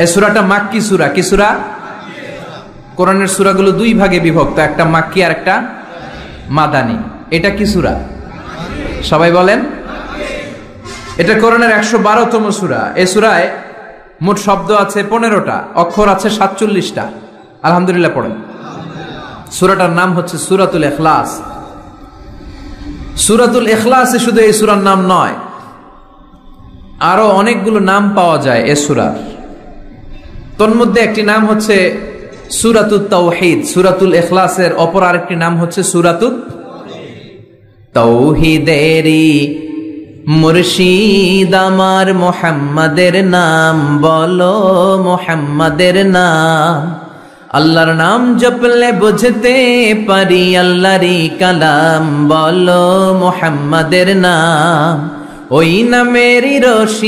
এই সূরাটা মাক্কি সূরা। কি সূরা? কোরআনের সূরাগুলো দুই ভাগে বিভক্ত, একটা মাক্কি আর একটা মাদানী। এটা কি সূরা? সবাই বলেন। এটা কোরআনের 112তম সূরা। এই সূরায় মোট শব্দ আছে 15টা, অক্ষর আছে 47টা। আলহামদুলিল্লাহ পড়েন। সূরাটার নাম হচ্ছে সূরাতুল ইখলাস। সূরাতুল ইখলাসে শুধু এই সূরার নাম নয়, আরো অনেকগুলো নাম পাওয়া যায় এই সূরার। তন্মধ্যে একটি নাম হচ্ছে সূরাতুত তাওহীদ। সূরাতুল ইখলাসের অপর আরেকটি নাম হচ্ছে সূরাতুত তাওহীদেরি মুর্শিদ আমার মুহাম্মাদের নাম বলো, মুহাম্মাদের নাম। আল্লাহর নাম জপলে বুঝতে পারি আল্লাহরই কালাম, বলো মুহাম্মাদের নাম। ওই নামেরই রশি